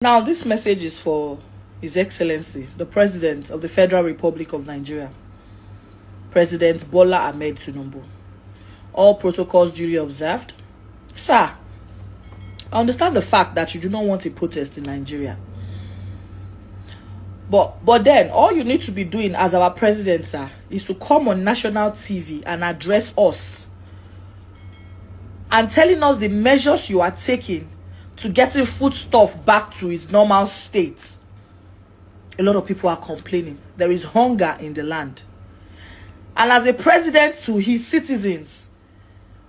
Now, this message is for His Excellency, the President of the Federal Republic of Nigeria, President Bola Ahmed Tinubu. All protocols duly observed. Sir, I understand the fact that you do not want a protest in Nigeria. But then, all you need to be doing as our president, sir, is to come on national TV and address us and telling us the measures you are taking to getting foodstuff back to its normal state. A lot of people are complaining. There is hunger in the land. And as a president to his citizens,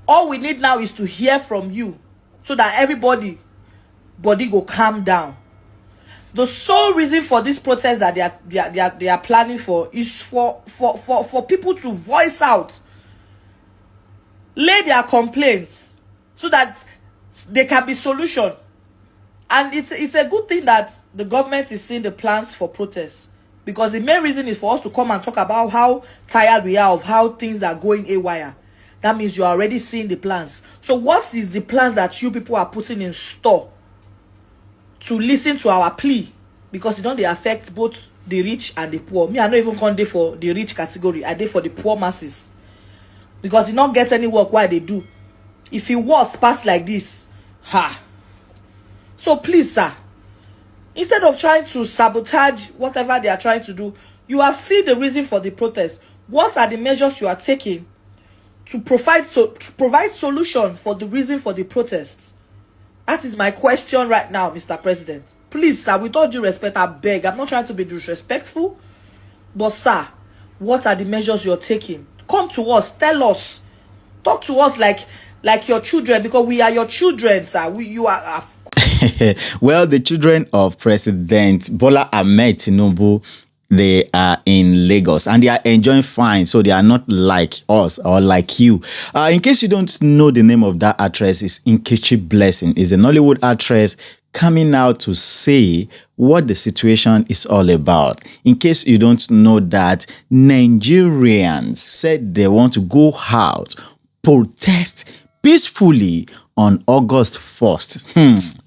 all we need now is to hear from you so that everybody body go calm down. The sole reason for this protest that they are planning for is for people to voice out, lay their complaints so that there can be solution. And it's a good thing that the government is seeing the plans for protests, because the main reason is for us to come and talk about how tired we are of how things are going haywire. That means you are already seeing the plans. So what is the plans that you people are putting in store to listen to our plea? Because it don't they affect both the rich and the poor. Me, I not even come there for the rich category. I there for the poor masses, because it not get any work while they do. If it was passed like this, so please, sir, instead of trying to sabotage whatever they are trying to do, you have seen the reason for the protest. What are the measures you are taking to provide solution for the reason for the protest? That is my question right now, Mr. President. Please, sir, with all due respect, I beg. I'm not trying to be disrespectful, but sir, what are the measures you're taking? Come to us, tell us, talk to us like your children, because we are your children, sir. You are. Well, the children of President Bola Ahmed Tinubu, they are in Lagos and they are enjoying fine, so they are not like us or like you. In case you don't know, the name of that actress is Nkechi Blessing. Is a Nollywood actress coming out to say what the situation is all about. In case you don't know that, Nigerians said they want to go out, protest peacefully on August 1st.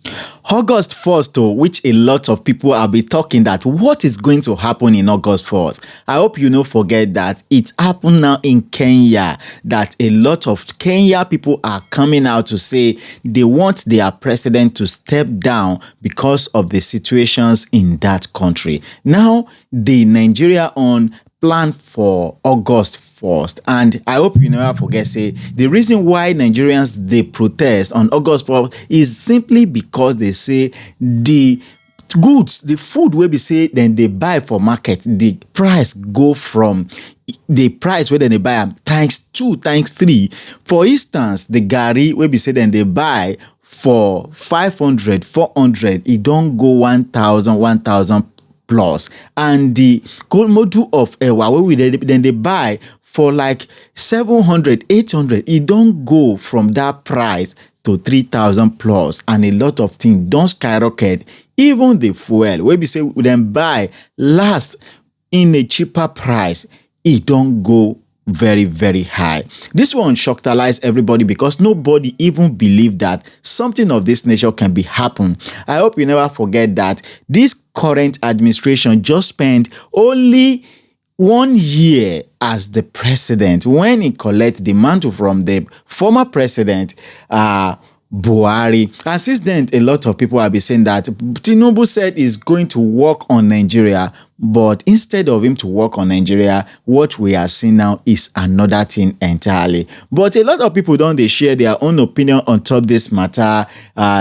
August 1st, though, which a lot of people have been talking that what is going to happen in August 1st. I hope you don't forget that it happened now in Kenya, that a lot of Kenya people are coming out to say they want their president to step down because of the situations in that country. Now, the Nigeria on plan for August 1st, and I hope you never forget, say the reason why Nigerians they protest on August 1st is simply because they say the goods, the food will be say then they buy for market, the price go from the price where they buy times 2 times 3. For instance, the gari will be say then they buy for 500 400, it don't go 1,000 plus, and the gold module of ewa then they buy for like 700 800, it don't go from that price to 3,000 plus, and a lot of things don't skyrocket. Even the fuel we be say we then buy last in a cheaper price, it don't go very, very high. This one shocked everybody because nobody even believed that something of this nature can be happen. I hope you never forget that this current administration just spent only 1 year as the president when he collect the mantle from the former president Buhari. And since then, a lot of people have been saying that Tinubu said he's going to work on Nigeria, but instead of him to work on Nigeria, what we are seeing now is another thing entirely. But a lot of people don't they share their own opinion on top this matter.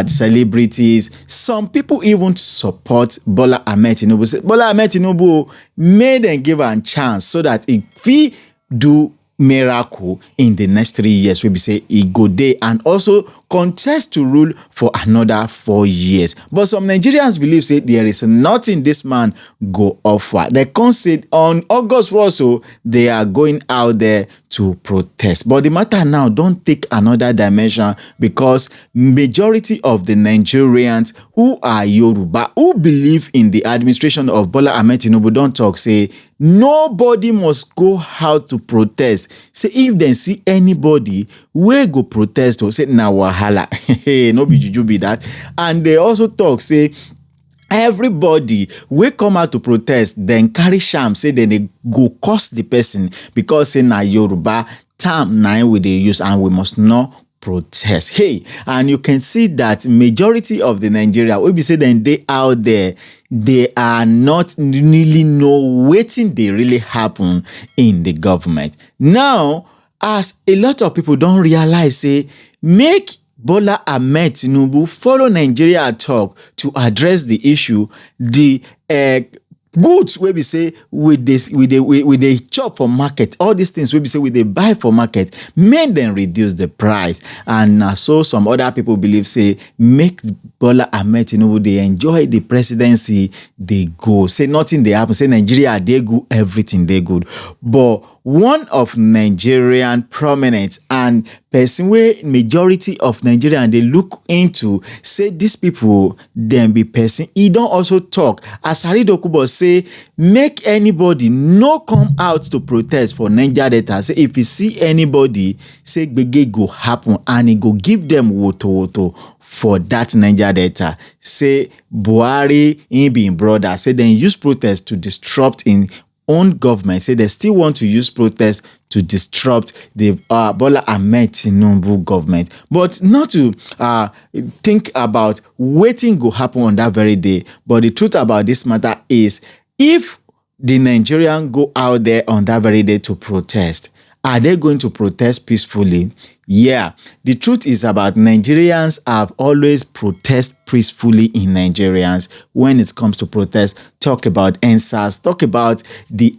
Celebrities, some people even support Bola Ahmed Tinubu. Bola Ahmed Tinubu made and give a chance so that if he do miracle in the next 3 years, we be say he go there and also contest to rule for another 4 years. But some Nigerians believe say there is nothing this man go offer. They concede on August 1st, so they are going out there to protest. But the matter now don't take another dimension, because majority of the Nigerians who are Yoruba, who believe in the administration of Bola Ahmed Tinubu, don't talk say nobody must go out to protest. Say if they see anybody we go protest or say na wahala, no be juju be that. And they also talk say everybody wey come out to protest then carry sham say dem dey go curse the person because say na Yoruba term na im we dey use and we must not protest. Hey, and you can see that majority of the Nigeria wey be say dem dey out there, they are not really know wetin dey really happen in the government. Now, as a lot of people don realize say make Bola Ahmed Tinubu follow Nigeria talk to address the issue, the goods wey be say we dey chop for market, all these things wey be say we dey buy for market, make dem reduce the price. And na so some other people believe say make Bola Ahmed Tinubu dey enjoy the presidency dey go, say nothing dey happen, say Nigeria dey good, everything dey good. But one of Nigerian prominent and person wey majority of Nigerian dey look into say these people dem be person, e don also talk as Haridokubo say make anybody no come out to protest for Niger Delta, say if you see anybody say gbege go happen and e go give them woto for that Niger Delta. Say Buhari him be him brother, say dem use protest to disrupt in own government, say they still want to use protest to disrupt the Bola Ahmed Tinubu government, but not to think about wetin go happen on that very day. But the truth about this matter is, if the Nigerian go out there on that very day to protest, are they going to protest peacefully? Yeah, the truth is about Nigerians have always protest peacefully in Nigerians. When it comes to protest, talk about NSAS, talk about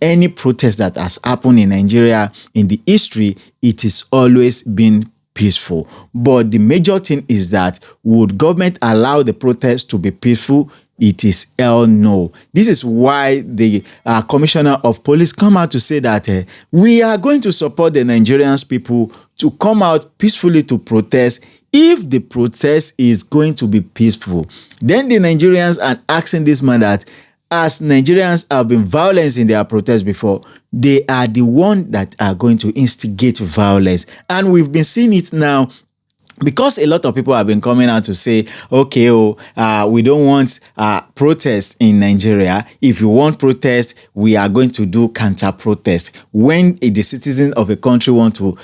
any protest that has happened in Nigeria in the history, it has always been peaceful. But the major thing is that would government allow the protest to be peaceful? It is hell no. This is why the commissioner of police come out to say that we are going to support the Nigerians people to come out peacefully to protest if the protest is going to be peaceful. Then the Nigerians are asking this man that as Nigerians have been violent in their protests before, they are the one that are going to instigate violence. And we've been seeing it now, because a lot of people have been coming out to say, okay, we don't want protest in Nigeria. If you want protest, we are going to do counter-protest. When the citizens of a country want to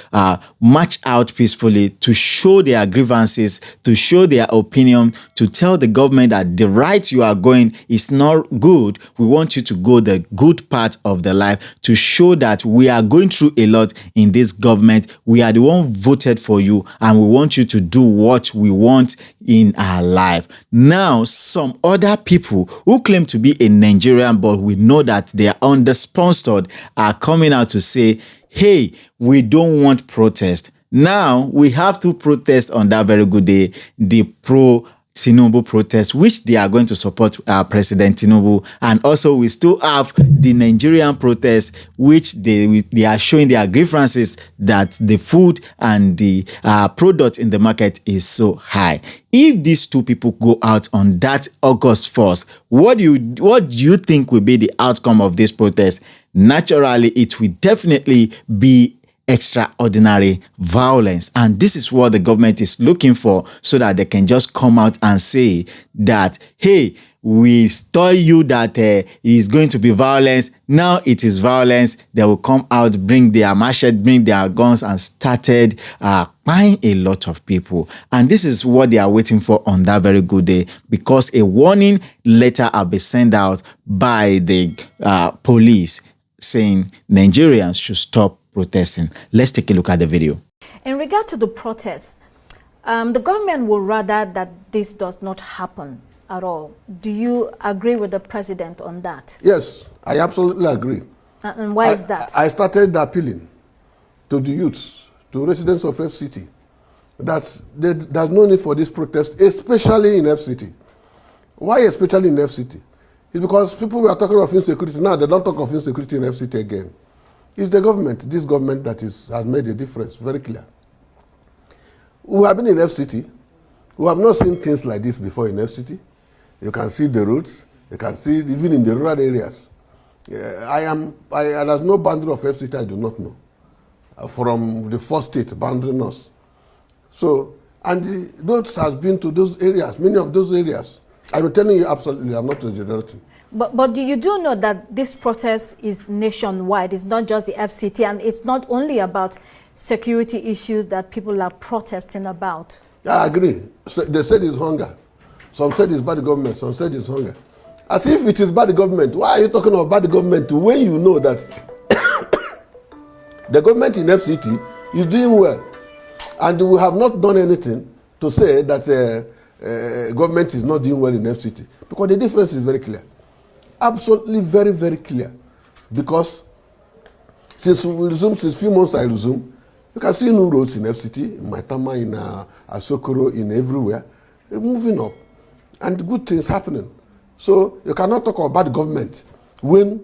march out peacefully to show their grievances, to show their opinion, to tell the government that the right you are going is not good, we want you to go the good part of the life, to show that we are going through a lot in this government. We are the one voted for you, and we want you to do what we want in our life. Now, some other people who claim to be a Nigerian, but we know that they are under-sponsored, are coming out to say, hey, we don't want protest. Now, we have to protest on that very good day, the Tinubu protest, which they are going to support President Tinubu. And also we still have the Nigerian protest, which they are showing their grievances that the food and the products in the market is so high. If these two people go out on that August 1st, what do you think will be the outcome of this protest? Naturally, it will definitely be extraordinary violence, and this is what the government is looking for, so that they can just come out and say that, hey, we told you that it is going to be violence. Now it is violence. They will come out, bring their machete, bring their guns, and started buying a lot of people. And this is what they are waiting for on that very good day, because a warning letter will be sent out by the police saying Nigerians should stop protesting. Let's take a look at the video. In regard to the protests, the government would rather that this does not happen at all. Do you agree with the president on that? Yes, I absolutely agree. And why is that? I started appealing to the youths, to residents of FCT, that there's no need for this protest, especially in FCT. Why especially in FCT? It's because people were talking of insecurity. Now they don't talk of insecurity in FCT again. It's the government, this government that has made a difference, very clear. We have been in FCT. We have not seen things like this before in FCT. You can see the roads. You can see even in the rural areas. There's no boundary of FCT I do not know. From the first state boundary us. So, and the roads has been to those areas, many of those areas. I'm telling you absolutely, I'm not exaggerating. But you do know that this protest is nationwide. It's not just the FCT, and it's not only about security issues that people are protesting about. Yeah, I agree. So they said it's hunger. Some said it's bad government. Some said it's hunger. As if it is bad government. Why are you talking about bad government when you know that the government in FCT is doing well? And we have not done anything to say that government is not doing well in FCT. Because the difference is very clear. Absolutely very, very clear. Because since we resumed, since a few months I resumed, you can see new roads in FCT, in Maitama, in Asokoro, in everywhere. They're moving up. And good things happening. So you cannot talk about bad government when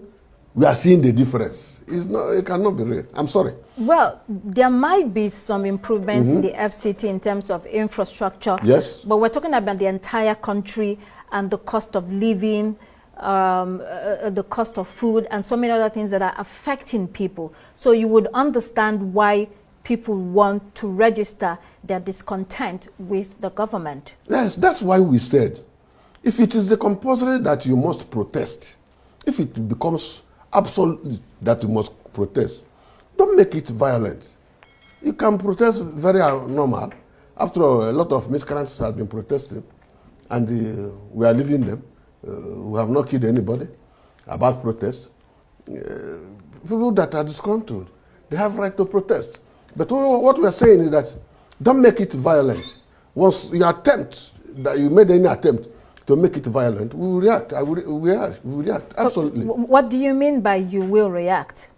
we are seeing the difference. It cannot be real. I'm sorry. Well, there might be some improvements in the FCT in terms of infrastructure. Yes. But we're talking about the entire country and the cost of living, the cost of food, and so many other things that are affecting people. So you would understand why people want to register their discontent with the government. Yes, that's why we said, if it is the compulsory that you must protest, if it becomes absolutely that you must protest, don't make it violent. You can protest very normal. After all, a lot of miscreants have been protesting, and we are leaving them. We have not killed anybody about protest. People that are disgruntled, they have right to protest. But what we are saying is that don't make it violent. Once you attempt, that you made any attempt to make it violent, we will react. We will react, absolutely. What do you mean by you will react?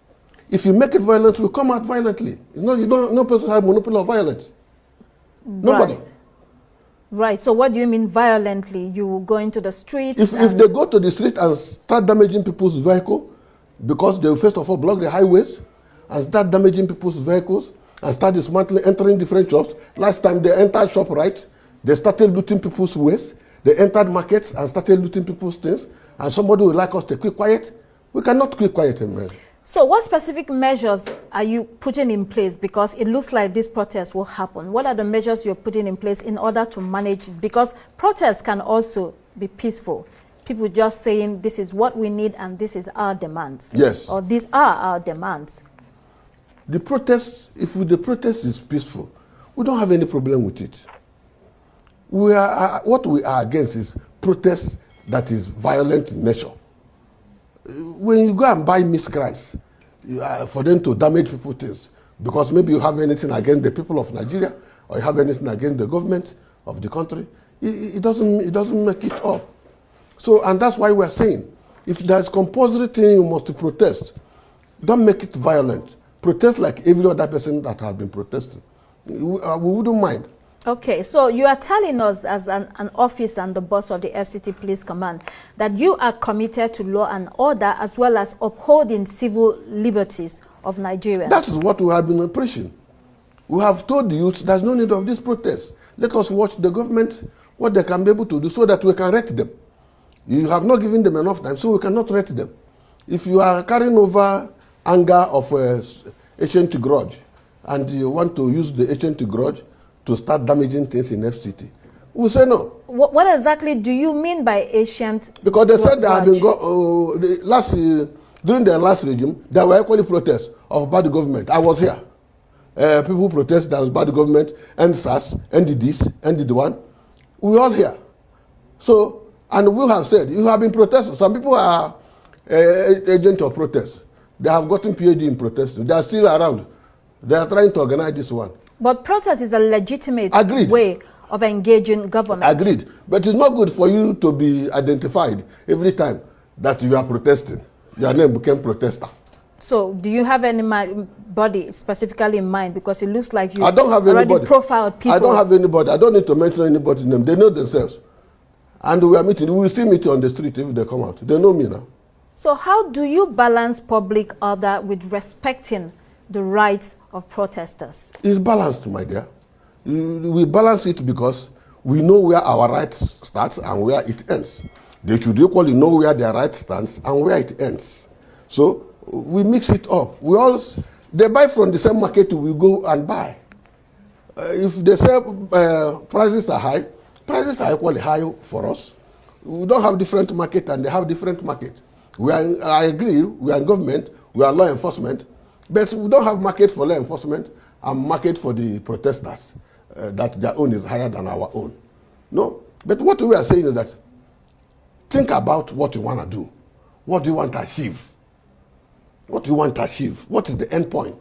If you make it violent, we come out violently. No person has monopoly of violence. Nobody. Right. So what do you mean violently? You will go into the streets? If they go to the street and start damaging people's vehicle, because they will first of all block the highways and start damaging people's vehicles and start dismantling, entering different shops. Last time they entered ShopRite, they started looting people's waste. They entered markets and started looting people's things. And somebody would like us to keep quiet. We cannot keep quiet, man. So what specific measures are you putting in place? Because it looks like this protest will happen. What are the measures you're putting in place in order to manage this? Because protests can also be peaceful. People just saying this is what we need and this is our demands. Yes. Or these are our demands. The protest, if the protest is peaceful, we don't have any problem with it. What we are against is protest that is violent in nature. When you go and buy miscreants for them to damage people's things, because maybe you have anything against the people of Nigeria or you have anything against the government of the country, it doesn't make it up. So, and that's why we're saying, if there's compulsory thing you must protest, don't make it violent. Protest like every other person that has been protesting. We wouldn't mind. Okay, so you are telling us as an officer and the boss of the FCT Police Command that you are committed to law and order as well as upholding civil liberties of Nigerians. That is what we have been preaching. We have told the youth there's no need of this protest. Let us watch the government, what they can be able to do so that we can rate them. You have not given them enough time, so we cannot rate them. If you are carrying over anger of ancient grudge and you want to use the ancient grudge to start damaging things in FCT, we say no. What exactly do you mean by ancient? Because they said there have been during the last regime, there were equally protests of bad government. I was here. People protest there was bad government, and SARS, and this, and the one. We all here. So, and we have said, you have been protesting. Some people are agents of protest. They have gotten PhD in protesting. They are still around. They are trying to organize this one. But protest is a legitimate Agreed. way of engaging government. Agreed. But it's not good for you to be identified every time that you are protesting. Your name became protester. So do you have anybody specifically in mind? Because it looks like you already profiled people. I don't have anybody. I don't need to mention anybody's name. They know themselves. And we are meeting. We will still meet on the street if they come out. They know me now. So how do you balance public order with respecting the rights of protesters? It's balanced, my dear. We balance it because we know where our rights starts and where it ends. They should equally know where their right stands and where it ends. So we mix it up. They buy from the same market we go and buy. If they say prices are high, prices are equally high for us. We don't have different market and they have different market. I agree, we are in government, we are law enforcement, but we don't have market for law enforcement and market for the protesters that their own is higher than our own. No, but what we are saying is that think about what you want to do. What do you want to achieve? What do you want to achieve? What is the end point?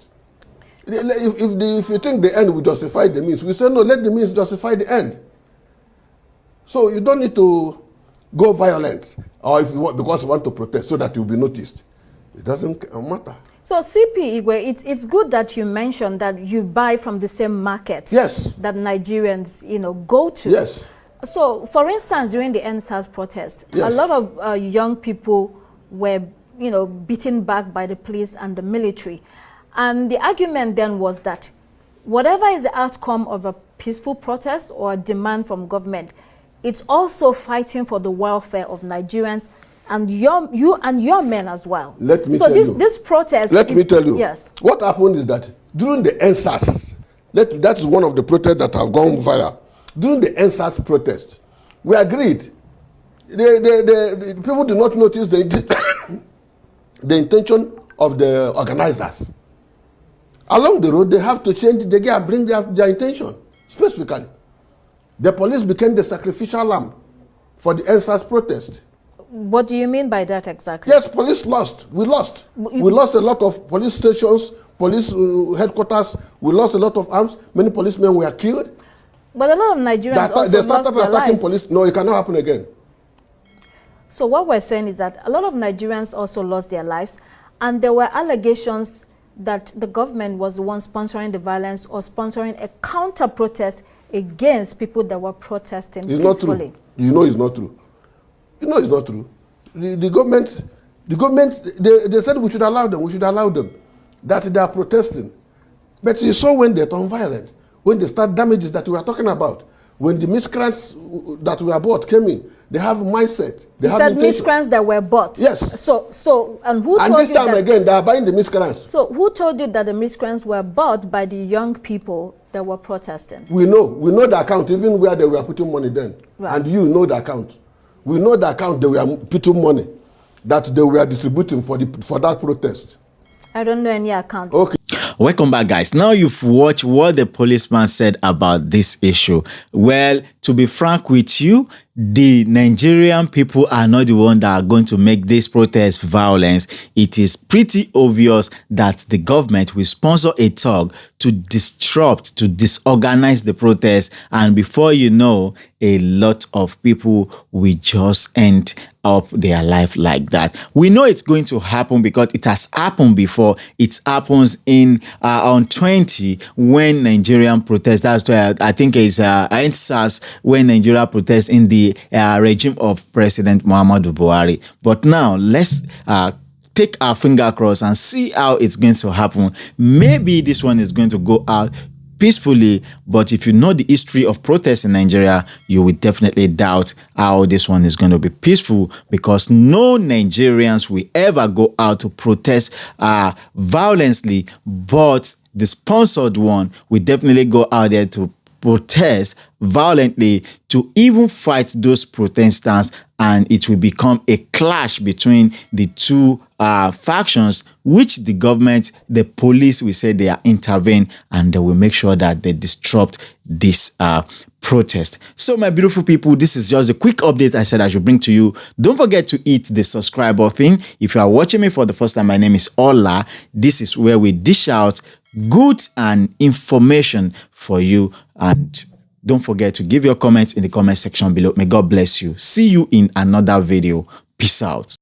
If you think the end will justify the means, we say no, let the means justify the end. So you don't need to go violent, or if you want, because you want to protest so that you'll be noticed. It doesn't matter. So CP Igwe, it's good that you mentioned that you buy from the same market. Yes. That Nigerians, go to. Yes. So, for instance, during the NSAS protest, yes. a lot of young people were, beaten back by the police and the military. And the argument then was that whatever is the outcome of a peaceful protest or a demand from government, it's also fighting for the welfare of Nigerians and you and your men as well. Let me tell you. So this protest... Let me tell you. Yes. What happened is that during the NSAS, that is one of the protests that have gone viral. During the NSAS protest, we agreed. The people did not notice the intention of the organizers. Along the road, they have to change the gear and bring their intention, specifically. The police became the sacrificial lamb for the NSAS protest. What do you mean by that exactly? Yes, police lost. We lost. We lost a lot of police stations, police headquarters. We lost a lot of arms. Many policemen were killed. But a lot of Nigerians also lost their lives. Police. No, it cannot happen again. So what we're saying is that a lot of Nigerians also lost their lives, and there were allegations that the government was the one sponsoring the violence or sponsoring a counter-protest against people that were protesting peacefully. Not true. It's not true. It's not true. The government, they said we should allow them, that they are protesting. But you saw when they turn violent, when they start damages that we are talking about, when the miscreants that were bought came in, they have mindset. They have intention. Miscreants that were bought. Yes. So and who and told this you time that, again they are buying the miscreants. So who told you that the miscreants were bought by the young people that were protesting? We know the account, even where they were putting money then. Right. And you know the account. We know the account they were putting money that they were distributing for that protest. I don't know any account. Okay. Welcome back, guys. Now you've watched what the policeman said about this issue. Well, to be frank with you, the Nigerian people are not the one that are going to make this protest violence. It is pretty obvious that the government will sponsor a talk to disrupt, to disorganize the protest. And before you know, a lot of people will just end up their life like that. We know it's going to happen because it has happened before. It happens in on 20 when Nigerian protests. That's why I think it's NSAS when Nigeria protests in the regime of President Muhammadu Buhari. But now let's take our finger crossed and see how it's going to happen. Maybe this one is going to go out peacefully, but if you know the history of protests in Nigeria, you will definitely doubt how this one is going to be peaceful, because no Nigerians will ever go out to protest violently, but the sponsored one will definitely go out there to protest violently, to even fight those protesters, and it will become a clash between the two factions, which the government, the police will say they are intervene, and they will make sure that they disrupt this protest. So my beautiful people, this is just a quick update I said I should bring to you. Don't forget to hit the subscribe button. If you are watching me for the first time, my name is Ola. This is where we dish out goods and information for you, and don't forget to give your comments in the comment section below. May God bless you. See you in another video. Peace out.